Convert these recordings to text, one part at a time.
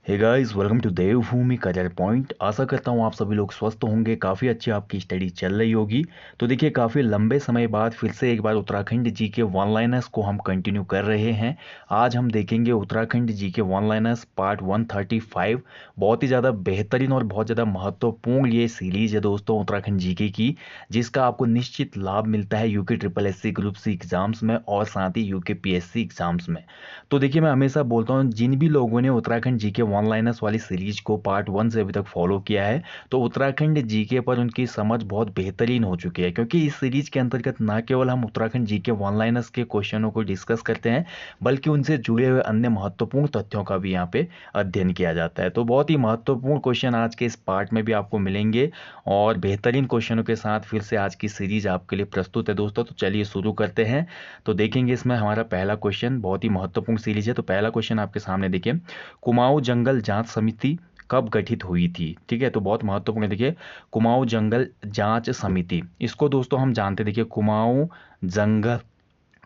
Hey guys, welcome to Devbhoomi career point. आशा करता हूँ आप सभी लोग स्वस्थ होंगे, काफ़ी अच्छी आपकी स्टडी चल रही होगी। तो देखिए, काफ़ी लंबे समय बाद फिर से एक बार उत्तराखंड जी के वन लाइनर्स को हम कंटिन्यू कर रहे हैं। आज हम देखेंगे उत्तराखंड जी के वन लाइनर्स पार्ट 135। बहुत ही ज़्यादा बेहतरीन और बहुत ज़्यादा महत्वपूर्ण ये सीरीज है दोस्तों उत्तराखंड जीके की, जिसका आपको निश्चित लाभ मिलता है UK triple S C group C exams में और साथ ही यूके पीएससी एग्जाम्स में। तो देखिए, मैं हमेशा बोलता हूँ जिन भी लोगों ने उत्तराखंड जीके वन लाइनर्स वाली सीरीज को पार्ट 1 से अभी तक फॉलो किया है, तो उत्तराखंड जीके पर उनकी समझ बहुत बेहतरीन हो चुकी है, क्योंकि इस सीरीज के अंतर्गत न केवल हम उत्तराखंड जीके वन लाइनर्स के क्वेश्चनों को डिस्कस करते हैं, बल्कि उनसे जुड़े हुए अन्य महत्वपूर्ण तथ्यों का भी यहाँ पे अध्ययन किया जाता है। तो बहुत ही महत्वपूर्ण क्वेश्चन आज के इस पार्ट में भी आपको मिलेंगे और बेहतरीन क्वेश्चनों के साथ फिर से आज की सीरीज आपके लिए प्रस्तुत है दोस्तों। तो चलिए शुरू करते हैं। तो देखेंगे इसमें हमारा पहला क्वेश्चन, बहुत ही महत्वपूर्ण सीरीज है। तो पहला क्वेश्चन आपके सामने देखिए, कुमाऊं जंगल जांच समिति कब गठित हुई थी? ठीक है, तो बहुत महत्वपूर्ण है। देखिए, कुमाऊं जंगल जांच समिति, इसको दोस्तों हम जानते हैं। देखिए, कुमाऊं जंगल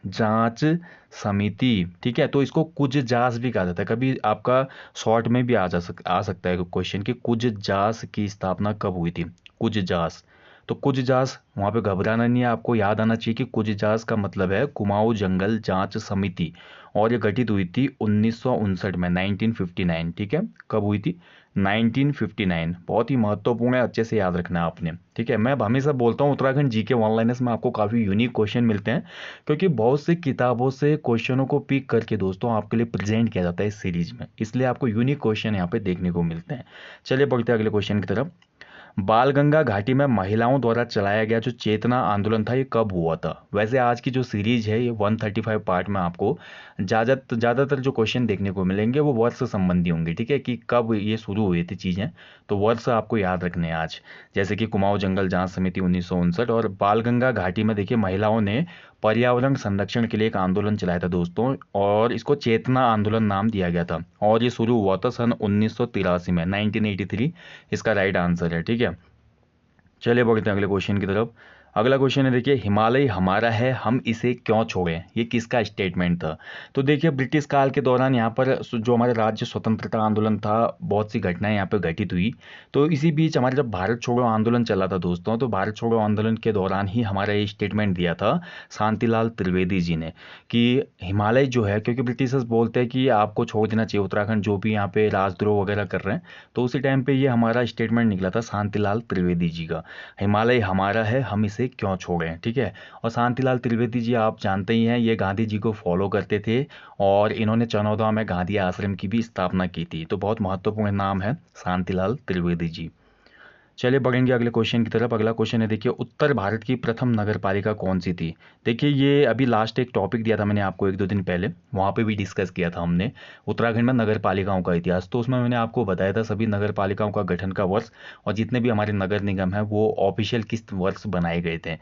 जांच समिति, ठीक है, तो इसको कुछ जास भी कहा जाता है। कभी आपका शॉर्ट में भी आ सकता है क्वेश्चन कि कुछ जास की स्थापना कब हुई थी। कुछ जास, तो कुछ जास, वहां पे घबराना नहीं है, आपको याद आना चाहिए कि कुछ जास का मतलब है कुमाऊं जंगल जांच समिति, और ये गठित हुई थी 1959 में, 1959। ठीक है, कब हुई थी? 1959। बहुत ही महत्वपूर्ण है, अच्छे से याद रखना है आपने। ठीक है, मैं अब हमेशा बोलता हूँ उत्तराखंड जीके वन लाइनर्स में आपको काफ़ी यूनिक क्वेश्चन मिलते हैं, क्योंकि बहुत सी किताबों से क्वेश्चनों को पिक करके दोस्तों आपके लिए प्रेजेंट किया जाता है इस सीरीज में, इसलिए आपको यूनिक क्वेश्चन यहाँ पे देखने को मिलते हैं। चलिए बढ़ते हैं अगले क्वेश्चन की तरफ। बालगंगा घाटी में महिलाओं द्वारा चलाया गया जो चेतना आंदोलन था, ये कब हुआ था? वैसे आज की जो सीरीज है ये 135 पार्ट में आपको ज़्यादातर जो क्वेश्चन देखने को मिलेंगे वो वर्ष संबंधी होंगे। ठीक है, कि कब ये शुरू हुई थी चीज़ें, तो वर्ष आपको याद रखने हैं आज। जैसे कि कुमाऊं जंगल जांच समिति 1959, और बालगंगा घाटी में देखिए महिलाओं ने पर्यावरण संरक्षण के लिए एक आंदोलन चलाया था दोस्तों, और इसको चेतना आंदोलन नाम दिया गया था, और ये शुरू हुआ था सन 1983 में, 1983 इसका राइट आंसर है। ठीक है, चलिए बढ़ते हैं अगले क्वेश्चन की तरफ। अगला क्वेश्चन है, देखिए, हिमालय हमारा है, हम इसे क्यों छोड़ें? ये किसका स्टेटमेंट था? तो देखिए, ब्रिटिश काल के दौरान यहाँ पर जो हमारे राज्य स्वतंत्रता आंदोलन था, बहुत सी घटनाएं यहाँ पर घटित हुई। तो इसी बीच हमारे जब भारत छोड़ो आंदोलन चला था दोस्तों, तो भारत छोड़ो आंदोलन के दौरान ही हमारा ये स्टेटमेंट दिया था शांतिलाल त्रिवेदी जी ने, कि हिमालय जो है, क्योंकि ब्रिटिशर्स बोलते हैं कि आपको छोड़ देना चाहिए उत्तराखंड, जो भी यहाँ पे राजद्रोह वगैरह कर रहे हैं, तो उसी टाइम पे ये हमारा स्टेटमेंट निकला था शांतिलाल त्रिवेदी जी का, हिमालय हमारा है, हम इसे क्यों छोड़ें। ठीक है, और शांतिलाल त्रिवेदी जी आप जानते ही हैं, ये गांधी जी को फॉलो करते थे, और इन्होंने चनौदा में गांधी आश्रम की भी स्थापना की थी। तो बहुत महत्वपूर्ण नाम है शांतिलाल त्रिवेदी जी। चलिए बढ़ेंगे अगले क्वेश्चन की तरफ। अगला क्वेश्चन है, देखिए, उत्तर भारत की प्रथम नगर पालिका कौन सी थी? देखिए, ये अभी लास्ट एक टॉपिक दिया था मैंने आपको 1-2 दिन पहले, वहाँ पे भी डिस्कस किया था हमने उत्तराखंड में नगर पालिकाओं का इतिहास। तो उसमें मैंने आपको बताया था सभी नगर पालिकाओं का गठन का वर्ष, और जितने भी हमारे नगर निगम हैं वो ऑफिशियल किस वर्ष बनाए गए थे।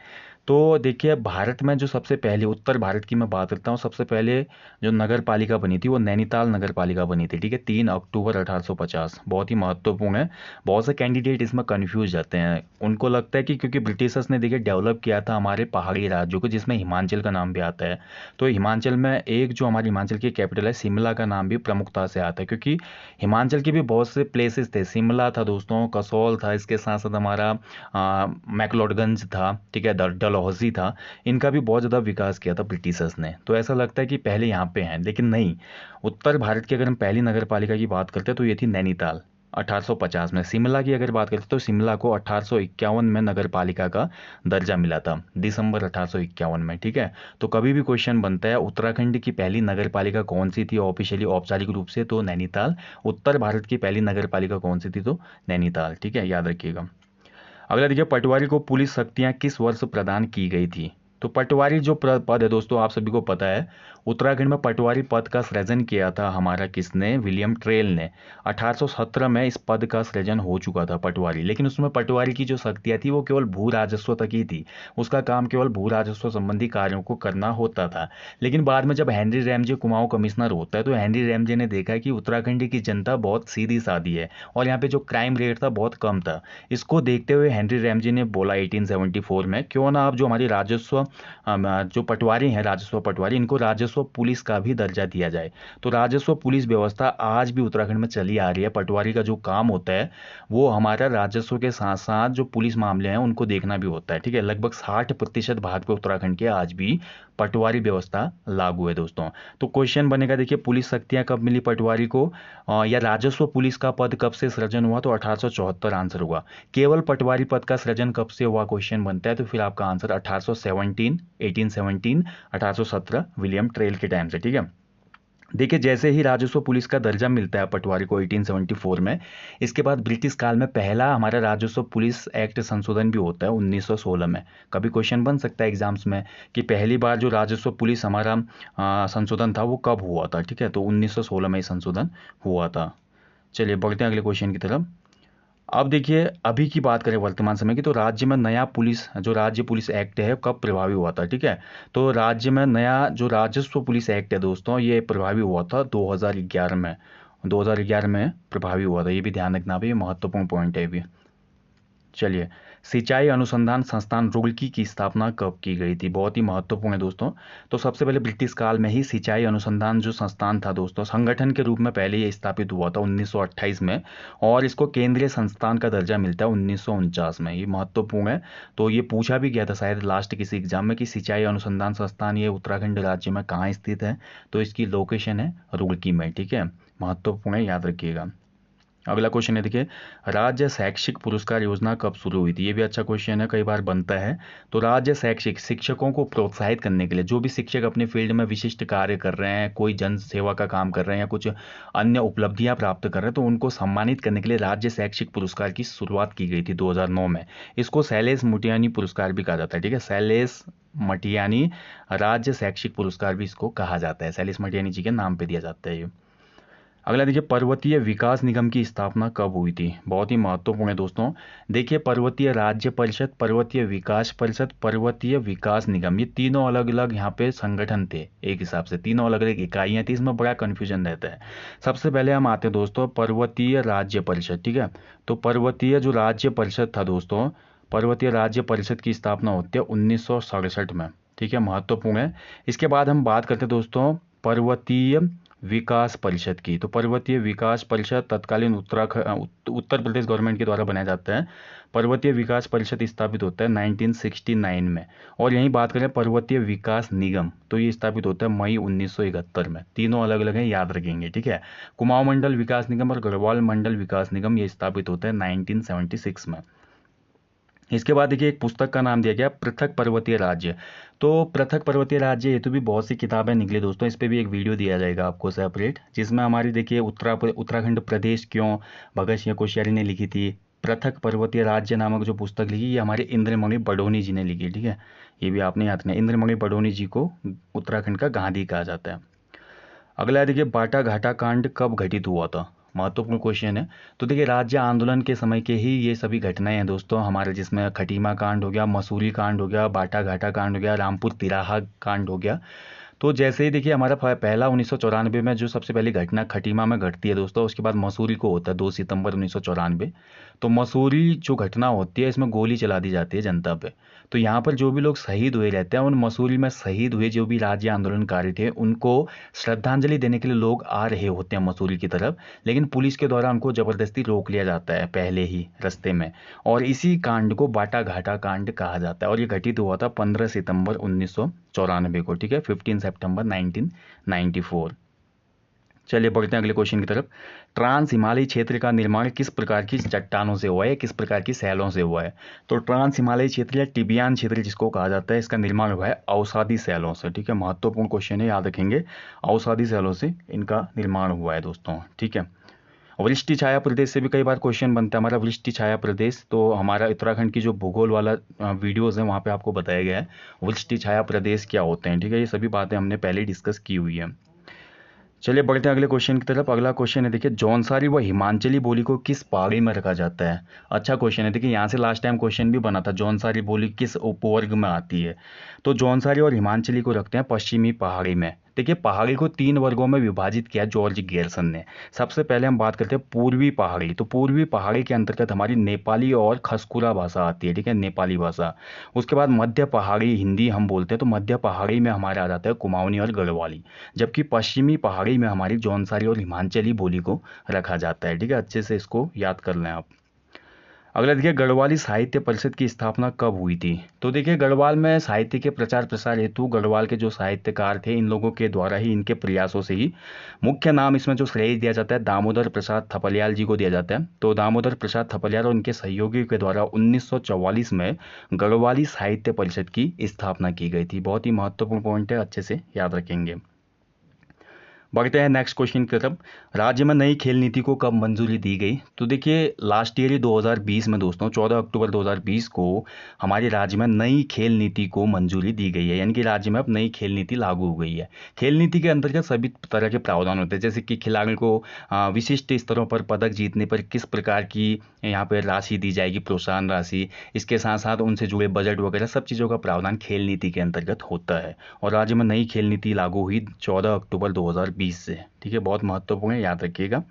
तो देखिए, भारत में जो सबसे पहले, उत्तर भारत की मैं बात करता हूँ, सबसे पहले जो नगर पालिका बनी थी वो नैनीताल नगर पालिका बनी थी। ठीक है, 3 अक्टूबर 1850। बहुत ही महत्वपूर्ण है। बहुत से कैंडिडेट इसमें कंफ्यूज जाते हैं, उनको लगता है कि क्योंकि ब्रिटिशर्स ने देखिए डेवलप किया था हमारे पहाड़ी राज्यों को, जिसमें हिमाचल का नाम भी आता है, तो हिमाचल में एक जो हमारी हिमाचल की कैपिटल है शिमला का नाम भी प्रमुखता से आता है, क्योंकि हिमाचल के भी बहुत से प्लेसेस थे। शिमला था दोस्तों, कसौल था, इसके साथ साथ हमारा मैक्लोडगंज था, ठीक है, डलहौजी था। इनका भी बहुत ज़्यादा विकास किया था ब्रिटिशर्स ने, तो ऐसा लगता है कि पहले यहाँ पे हैं, लेकिन नहीं। उत्तर भारत की अगर हम पहली नगर पालिका की बात करते हैं तो ये थी नैनीताल 1850 में। शिमला की अगर बात करते तो शिमला को 1851 में नगर पालिका का दर्जा मिला था, दिसंबर 1851 में। ठीक है, तो कभी भी क्वेश्चन बनता है उत्तराखंड की पहली नगर पालिका कौन सी थी ऑफिशियली, औपचारिक रूप से, तो नैनीताल। उत्तर भारत की पहली नगर पालिका कौन सी थी? तो नैनीताल। ठीक है, याद रखिएगा। अगला देखिए, पटवारी को पुलिस शक्तियां किस वर्ष प्रदान की गई थी? तो पटवारी जो पद है दोस्तों, आप सभी को पता है, उत्तराखंड में पटवारी पद का सृजन किया था हमारा किसने? विलियम ट्रेल ने। 1817 में इस पद का सृजन हो चुका था पटवारी, लेकिन उसमें पटवारी की जो शक्तियां थी वो केवल भू राजस्व तक ही थी। उसका काम केवल भू राजस्व संबंधी कार्यों को करना होता था। लेकिन बाद में जब हेनरी रैमजे कुमाऊं कमिश्नर होता है, तो हेनरी रैमजे ने देखा कि उत्तराखंड की जनता बहुत सीधी सादी है, और यहाँ पे जो क्राइम रेट था बहुत कम था। इसको देखते हुए हेनरी रैमजे ने बोला 1874 में, क्यों ना आप जो हमारी राजस्व जो पटवारी हैं, राजस्व पटवारी, इनको राजस्व पुलिस का भी दर्जा दिया जाए। तो राजस्व पुलिस व्यवस्था आज भी उत्तराखंड में चली आ रही है। पटवारी का जो काम होता है वो हमारा राजस्व के साथ साथ जो पुलिस मामले हैं उनको देखना भी होता है, ठीक है। लगभग 60% भाग पे उत्तराखंड के आज भी पटवारी व्यवस्था लागू है दोस्तों। तो क्वेश्चन बनेगा, देखिए पुलिस शक्तियां कब मिली पटवारी को, या राजस्व पुलिस का पद कब से सृजन हुआ, तो 1874 आंसर हुआ। केवल पटवारी पद का सृजन कब से हुआ क्वेश्चन बनता है, तो फिर आपका आंसर 1817, 1817, 1817 विलियम ट्रेल के टाइम से, ठीक है। देखिए जैसे ही राजस्व पुलिस का दर्जा मिलता है पटवारी को 1874 में, इसके बाद ब्रिटिश काल में पहला हमारा राजस्व पुलिस एक्ट संशोधन भी होता है 1916 में। कभी क्वेश्चन बन सकता है एग्जाम्स में कि पहली बार जो राजस्व पुलिस हमारा संशोधन था वो कब हुआ था, ठीक है। तो 1916 में संशोधन हुआ था। चलिए बढ़ते हैं अगले क्वेश्चन की तरफ। अब देखिए अभी की बात करें वर्तमान समय की, तो राज्य में नया पुलिस जो राज्य पुलिस एक्ट है कब प्रभावी हुआ था, ठीक है। तो राज्य में नया जो राजस्व पुलिस एक्ट है दोस्तों ये प्रभावी हुआ था 2011 में। 2011 में प्रभावी हुआ था, ये भी ध्यान रखना भाई, महत्वपूर्ण पॉइंट है भी। चलिए, सिंचाई अनुसंधान संस्थान रुड़की की स्थापना कब की गई थी, बहुत ही महत्वपूर्ण है दोस्तों। तो सबसे पहले ब्रिटिश काल में ही सिंचाई अनुसंधान जो संस्थान था दोस्तों, संगठन के रूप में पहले ये स्थापित हुआ था 1928 में, और इसको केंद्रीय संस्थान का दर्जा मिलता है 1949 में। ये महत्वपूर्ण है। तो ये पूछा भी गया था शायद लास्ट किसी एग्जाम में कि सिंचाई अनुसंधान संस्थान ये उत्तराखंड राज्य में कहाँ स्थित है, तो इसकी लोकेशन है रुड़की में, ठीक है। महत्वपूर्ण है, याद रखिएगा। अगला क्वेश्चन है, देखिए राज्य शैक्षिक पुरस्कार योजना कब शुरू हुई थी, ये भी अच्छा क्वेश्चन है, कई बार बनता है। तो राज्य शैक्षिक शिक्षकों को प्रोत्साहित करने के लिए, जो भी शिक्षक अपने फील्ड में विशिष्ट कार्य कर रहे हैं, कोई जन सेवा का काम कर रहे हैं या कुछ अन्य उपलब्धियां प्राप्त कर रहे हैं, तो उनको सम्मानित करने के लिए राज्य शैक्षिक पुरस्कार की शुरुआत की गई थी 2009 में। इसको शैलेश मुटियानी पुरस्कार भी कहा जाता है, ठीक है। शैलेश मटियानी राज्य शैक्षिक पुरस्कार भी इसको कहा जाता है, शैलेश मटियानी जी के नाम पे दिया जाता है ये। अगला देखिए पर्वतीय विकास निगम की स्थापना कब हुई थी, बहुत ही महत्वपूर्ण है दोस्तों। देखिए पर्वतीय राज्य परिषद, पर्वतीय विकास परिषद, पर्वतीय विकास निगम, ये तीनों अलग अलग यहाँ पे संगठन थे, एक हिसाब से तीनों अलग अलग इकाइयाँ थी, इसमें बड़ा कन्फ्यूजन रहता है। सबसे पहले हम आते हैं दोस्तों पर्वतीय राज्य परिषद, ठीक है। तो पर्वतीय जो राज्य परिषद था दोस्तों, पर्वतीय राज्य परिषद की स्थापना होती है 1967 में, ठीक है, महत्वपूर्ण है। इसके बाद हम बात करते हैं दोस्तों पर्वतीय विकास परिषद की। तो पर्वतीय विकास परिषद तत्कालीन उत्तर प्रदेश गवर्नमेंट के द्वारा बनाया जाता है। पर्वतीय विकास परिषद स्थापित होता है 1969 में। और यहीं बात करें पर्वतीय विकास निगम, तो ये स्थापित होता है मई 1971 में। तीनों अलग अलग हैं, याद रखेंगे, ठीक है। कुमाऊं मंडल विकास निगम और गढ़वाल मंडल विकास निगम ये स्थापित होता है 1976 में। इसके बाद देखिए एक पुस्तक का नाम दिया गया पृथक पर्वतीय राज्य। तो पृथक पर्वतीय राज्य ये तो भी बहुत सी किताबें निकली दोस्तों, इस पर भी एक वीडियो दिया जाएगा आपको सेपरेट, जिसमें हमारी देखिए उत्तराखंड प्रदेश क्यों भगत सिंह कोश्यारी ने लिखी थी। पृथक पर्वतीय राज्य नामक जो पुस्तक लिखी ये हमारे इंद्रमणि बडोनी जी ने लिखी, ठीक है। ये भी आपने याद रखना, इंद्रमणि बडोनी जी को उत्तराखंड का गांधी कहा जाता है। अगला देखिए बाटा घाटा कांड कब घटित हुआ था, महत्वपूर्ण क्वेश्चन है। तो देखिए राज्य आंदोलन के समय के ही ये सभी घटनाएं हैं दोस्तों हमारे, जिसमें खटीमा कांड हो गया, मसूरी कांड हो गया, बाटा घाटा कांड हो गया, रामपुर तिराहा कांड हो गया। तो जैसे ही देखिए हमारा पहला 1994 में जो सबसे पहली घटना खटीमा में घटती है दोस्तों, उसके बाद मसूरी को होता है 2 सितंबर 1994। तो मसूरी जो घटना होती है इसमें गोली चला दी जाती है जनता पे। तो यहाँ पर जो भी लोग शहीद हुए रहते हैं, उन मसूरी में शहीद हुए जो भी राज्य आंदोलनकारी थे उनको श्रद्धांजलि देने के लिए लोग आ रहे होते हैं मसूरी की तरफ, लेकिन पुलिस के द्वारा उनको जबरदस्ती रोक लिया जाता है पहले ही रास्ते में। और इसी कांड को बाटा घाटा कांड कहा जाता है, और ये घटित हुआ था 15 सितंबर 1994 को, ठीक है, 15 सितंबर 1994। चलिए बढ़ते हैं अगले क्वेश्चन की तरफ। ट्रांस हिमालयी क्षेत्र का निर्माण किस प्रकार की चट्टानों से हुआ है, किस प्रकार की सैलों से हुआ है। तो ट्रांस हिमालयी क्षेत्र या टिबियान क्षेत्र जिसको कहा जाता है, इसका निर्माण हुआ है अवसादी सैलों से, ठीक है। महत्वपूर्ण क्वेश्चन है, याद रखेंगे, अवसादी सैलों से इनका निर्माण हुआ है दोस्तों, ठीक है। वृष्टि छाया प्रदेश से भी कई बार क्वेश्चन बनता है हमारा, वृष्टि छाया प्रदेश। तो हमारा उत्तराखंड की जो भूगोल वाला वीडियोज़ है वहाँ पे आपको बताया गया है वृष्टि छाया प्रदेश क्या होते हैं, ठीक है। ये सभी बातें हमने पहले डिस्कस की हुई है। चलिए बढ़ते हैं अगले क्वेश्चन की तरफ। अगला क्वेश्चन है देखिए जौनसारी व हिमाचली बोली को किस पहाड़ी में रखा जाता है। अच्छा क्वेश्चन है, देखिए यहाँ से लास्ट टाइम क्वेश्चन भी बना था, जौनसारी बोली किस उपवर्ग में आती है। तो जौनसारी और हिमाचली को रखते हैं पश्चिमी पहाड़ी में, देखिए पहाड़ी को 3 वर्गों में विभाजित किया जॉर्ज गेरसन ने। सबसे पहले हम बात करते हैं पूर्वी पहाड़ी। तो पूर्वी पहाड़ी के अंतर्गत हमारी नेपाली और खसकुरा भाषा आती है, ठीक है, नेपाली भाषा। उसके बाद मध्य पहाड़ी हिंदी हम बोलते हैं, तो मध्य पहाड़ी में हमारे आ जाता है कुमाऊनी और गढ़वाली। जबकि पश्चिमी पहाड़ी में हमारी जौनसारी और हिमाचली बोली को रखा जाता है, ठीक है, अच्छे से इसको याद कर लें आप। अगला देखिए गढ़वाली साहित्य परिषद की स्थापना कब हुई थी। तो देखिए गढ़वाल में साहित्य के प्रचार प्रसार हेतु गढ़वाल के जो साहित्यकार थे इन लोगों के द्वारा ही, इनके प्रयासों से ही, मुख्य नाम इसमें जो श्रेय दिया जाता है दामोदर प्रसाद थपलियाल जी को दिया जाता है। तो दामोदर प्रसाद थपलियाल और उनके सहयोगियों के द्वारा 1944 में गढ़वाली साहित्य परिषद की स्थापना की गई थी। बहुत ही महत्वपूर्ण पॉइंट है, अच्छे से याद रखेंगे। बढ़ते हैं नेक्स्ट क्वेश्चन की तरफ। राज्य में नई खेल नीति को कब मंजूरी दी गई। तो देखिए लास्ट ईयर ही 2020 में दोस्तों 14 अक्टूबर 2020 को हमारे राज्य में नई खेल नीति को मंजूरी दी गई है, यानी कि राज्य में अब नई खेल नीति लागू हो गई है। खेल नीति के अंतर्गत सभी तरह के प्रावधान होते हैं, जैसे कि खिलाड़ी को विशिष्ट स्तरों पर पदक जीतने पर किस प्रकार की यहाँ पर राशि दी जाएगी, प्रोत्साहन राशि, इसके साथ साथ उनसे जुड़े बजट वगैरह सब चीज़ों का प्रावधान खेल नीति के अंतर्गत होता है। और राज्य में नई खेल नीति लागू हुई 14 अक्टूबर 2020 से, ठीक है, बहुत महत्वपूर्ण है, याद रखिएगा।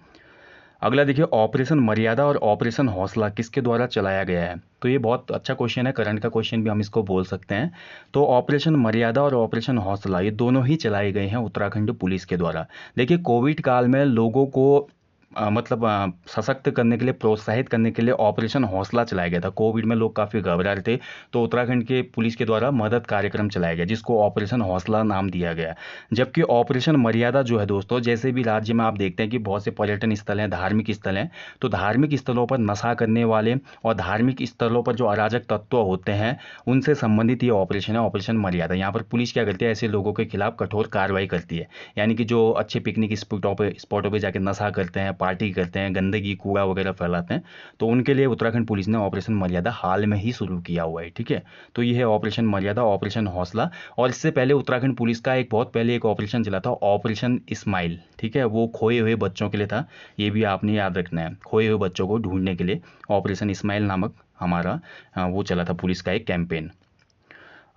अगला देखिए ऑपरेशन मर्यादा और ऑपरेशन हौसला किसके द्वारा चलाया गया है। तो ये बहुत अच्छा क्वेश्चन है, करंट का क्वेश्चन भी हम इसको बोल सकते हैं। तो ऑपरेशन मर्यादा और ऑपरेशन हौसला ये दोनों ही चलाए गए हैं उत्तराखंड पुलिस के द्वारा। देखिए कोविड काल में लोगों को सशक्त करने के लिए, प्रोत्साहित करने के लिए ऑपरेशन हौसला चलाया गया था। कोविड में लोग काफ़ी घबरा रहे थे, तो उत्तराखंड के पुलिस के द्वारा मदद कार्यक्रम चलाया गया जिसको ऑपरेशन हौसला नाम दिया गया। जबकि ऑपरेशन मर्यादा जो है दोस्तों, जैसे भी राज्य में आप देखते हैं कि बहुत से पर्यटन स्थल हैं, धार्मिक स्थल हैं, तो धार्मिक स्थलों पर नशा करने वाले और धार्मिक स्थलों पर जो अराजक तत्व होते हैं उनसे संबंधित ये ऑपरेशन है, ऑपरेशन मर्यादा। यहाँ पर पुलिस क्या करती है, ऐसे लोगों के खिलाफ कठोर कार्रवाई करती है, यानी कि जो अच्छे पिकनिक स्पॉटों पर जाकर नशा करते हैं, पार्टी करते हैं, गंदगी कूड़ा वगैरह फैलाते हैं, तो उनके लिए उत्तराखंड पुलिस ने ऑपरेशन मर्यादा हाल में ही शुरू किया हुआ है, ठीक है। तो ये है ऑपरेशन मर्यादा, ऑपरेशन हौसला। और इससे पहले उत्तराखंड पुलिस का बहुत पहले एक ऑपरेशन चला था, ऑपरेशन स्माइल, ठीक है, वो खोए हुए बच्चों के लिए था। ये भी आपने याद रखना है, खोए हुए बच्चों को ढूंढने के लिए ऑपरेशन स्माइल नामक हमारा वो चला था पुलिस का एक कैंपेन।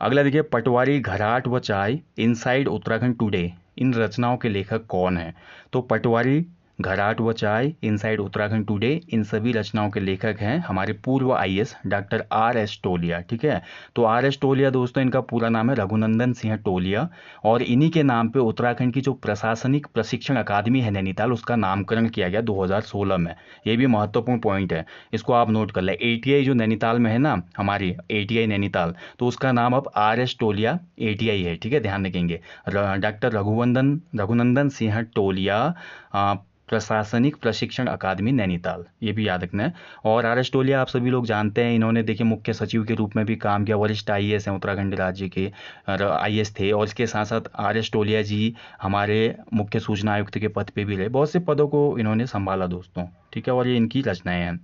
अगला देखिए पटवारी, घराट व चाय, इनसाइड उत्तराखंड टुडे, इन रचनाओं के लेखक कौन है। तो पटवारी, घराट व चाय, इनसाइड उत्तराखंड टुडे, इन सभी रचनाओं के लेखक हैं हमारे पूर्व आईएएस डॉक्टर आर.एस. टोलिया, ठीक है। तो आर.एस. टोलिया दोस्तों इनका पूरा नाम है रघुनंदन सिंह टोलिया, और इन्हीं के नाम पे उत्तराखंड की जो प्रशासनिक प्रशिक्षण अकादमी है नैनीताल, उसका नामकरण किया गया 2016 में। ये भी महत्वपूर्ण पॉइंट है, इसको आप नोट कर लें। एटीआई जो नैनीताल में है ना, हमारी एटीआई नैनीताल, तो उसका नाम अब आर.एस. टोलिया एटीआई है, ठीक है, ध्यान रखेंगे। डॉक्टर रघुनंदन सिंह टोलिया प्रशासनिक प्रशिक्षण अकादमी नैनीताल, ये भी याद रखना है। और आर.एस. टोलिया आप सभी लोग जानते हैं, इन्होंने देखिए मुख्य सचिव के रूप में भी काम किया, वरिष्ठ आईएएस हैं, उत्तराखंड राज्य के आईएएस थे। और इसके साथ साथ आर.एस. टोलिया जी हमारे मुख्य सूचना आयुक्त के पद पे भी रहे, बहुत से पदों को इन्होंने संभाला दोस्तों, ठीक है। और ये इनकी रचनाएं हैं।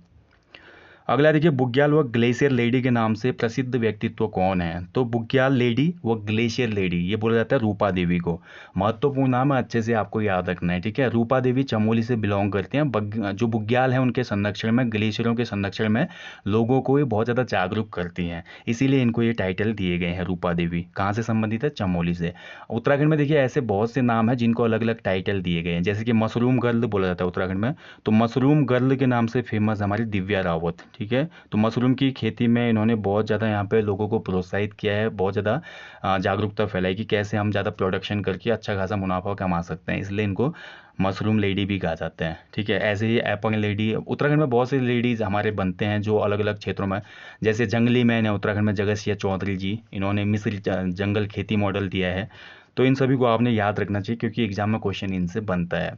अगला देखिए बुग्याल व ग्लेशियर लेडी के नाम से प्रसिद्ध व्यक्तित्व कौन है। तो बुग्याल लेडी व ग्लेशियर लेडी ये बोला जाता है रूपा देवी को। महत्वपूर्ण नाम है, अच्छे से आपको याद रखना है, ठीक है। रूपा देवी चमोली से बिलोंग करते हैं। जो बुग्याल है उनके संरक्षण में, ग्लेशियरों के संरक्षण में लोगों को ये बहुत ज़्यादा जागरूक करती हैं, इसीलिए इनको ये टाइटल दिए गए हैं। रूपा देवी कहाँ से संबंधित है, चमोली से। उत्तराखंड में देखिए ऐसे बहुत से नाम हैं जिनको अलग अलग टाइटल दिए गए हैं, जैसे कि मशरूम गर्ल बोला जाता है उत्तराखंड में, तो मशरूम गर्ल के नाम से फेमस हमारी दिव्या रावत, ठीक है। तो मशरूम की खेती में इन्होंने बहुत ज़्यादा यहाँ पे लोगों को प्रोत्साहित किया है, बहुत ज़्यादा जागरूकता फैलाई कि कैसे हम ज़्यादा प्रोडक्शन करके अच्छा खासा मुनाफा कमा सकते हैं, इसलिए इनको मशरूम लेडी भी कहा जाता है, ठीक है। ऐसे ही एप्पल लेडी, उत्तराखंड में बहुत से लेडीज़ हमारे बनते हैं जो अलग अलग क्षेत्रों में, जैसे जंगली मैन है उत्तराखंड में, जगत सिंह चौधरी जी, इन्होंने मिस्र जंगल खेती मॉडल दिया है। तो इन सभी को आपने याद रखना चाहिए क्योंकि एग्जाम में क्वेश्चन इनसे बनता है।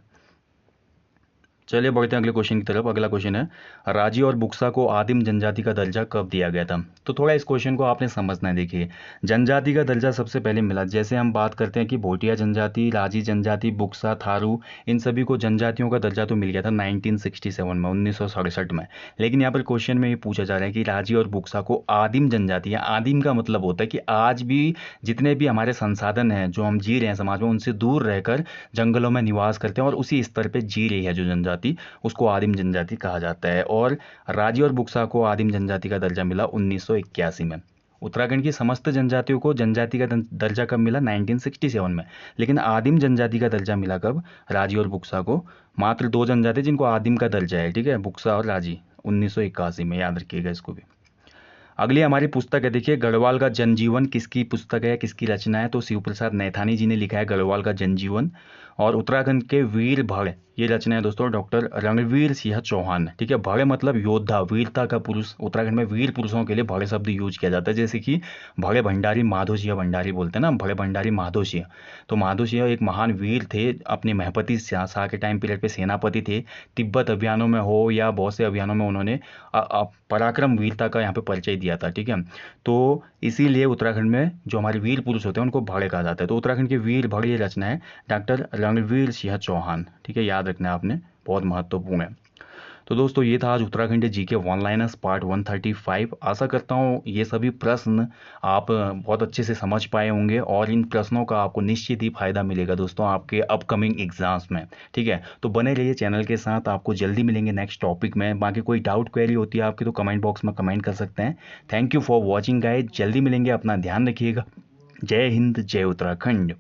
चलिए बढ़ते हैं अगले क्वेश्चन की तरफ। अगला क्वेश्चन है राजी और बुक्सा को आदिम जनजाति का दर्जा कब दिया गया था। तो थोड़ा इस क्वेश्चन को आपने समझना है। देखिए जनजाति का दर्जा सबसे पहले मिला, जैसे हम बात करते हैं कि भोटिया जनजाति, राजी जनजाति, बुक्सा, थारू, इन सभी को जनजातियों का दर्जा तो मिल गया था 1967 में, 1967 में। लेकिन यहाँ पर क्वेश्चन में ये पूछा जा रहा है कि राजी और बुक्सा को आदिम जनजाति, या आदिम का मतलब होता है कि आज भी जितने भी हमारे संसाधन हैं जो हम जी रहे हैं समाज में, उनसे दूर रहकर जंगलों में निवास करते हैं और उसी स्तर पर जी रही है जो जनजाति, उसको आदिम जनजाति कहा जाता है। और राजी और बुक्सा को आदिम जनजाति का दर्जा मिला 1981 में। उत्तराखंड की समस्त जनजातियों को जनजाति का दर्जा कब मिला? 1967 में। लेकिन आदिम जनजाति का दर्जा मिला कब? राजी और बुक्सा को। मात्र 2 जनजाति जिनको आदिम का दर्जा है, ठीक है, बुक्सा और राजी, 1981 में, याद रखिएगा इसको भी। अगली हमारी पुस्तक है, देखिए, गढ़वाल का जनजीवन किसकी पुस्तक है, किसकी रचना है? तो शिव प्रसाद नैथानी जी ने लिखा है गढ़वाल का जनजीवन। और उत्तराखंड के वीर भड़, ये रचना है दोस्तों डॉक्टर रणवीर सिंह चौहान, ठीक है। भड़ मतलब योद्धा, वीरता का पुरुष। उत्तराखंड में वीर पुरुषों के लिए भड़ शब्द यूज किया जाता है, जैसे कि भड़े भंडारी माधो सिंह भंडारी बोलते हैं ना, भड़े भंडारी माधो सिंह। तो माधो सिंह एक महान वीर थे, अपने महपति शाह के टाइम पीरियड पे सेनापति थे। तिब्बत अभियानों में हो या बहुत से अभियानों में उन्होंने पराक्रम, वीरता का यहाँ पे परिचय दिया था, ठीक है। तो इसीलिए उत्तराखंड में जो हमारे वीर पुरुष होते हैं उनको भड़े कहा जाता है। तो उत्तराखंड के वीर भड़ ये रचना है डॉक्टर रणवीर सिंह चौहान, ठीक है, याद रखना है आपने, बहुत महत्वपूर्ण है। तो दोस्तों ये था आज Uttarakhand GK one liners part 135। आशा करता हूँ ये सभी प्रश्न आप बहुत अच्छे से समझ पाए होंगे और इन प्रश्नों का आपको निश्चित ही फायदा मिलेगा दोस्तों आपके अपकमिंग एग्जाम्स में, ठीक है। तो बने रहिए चैनल के साथ, आपको जल्दी मिलेंगे नेक्स्ट टॉपिक में। बाकी कोई डाउट क्वेरी होती है आपकी तो कमेंट बॉक्स में कमेंट कर सकते हैं। Thank you for watching guys, जल्दी मिलेंगे, अपना ध्यान रखिएगा। जय हिंद, जय उत्तराखंड।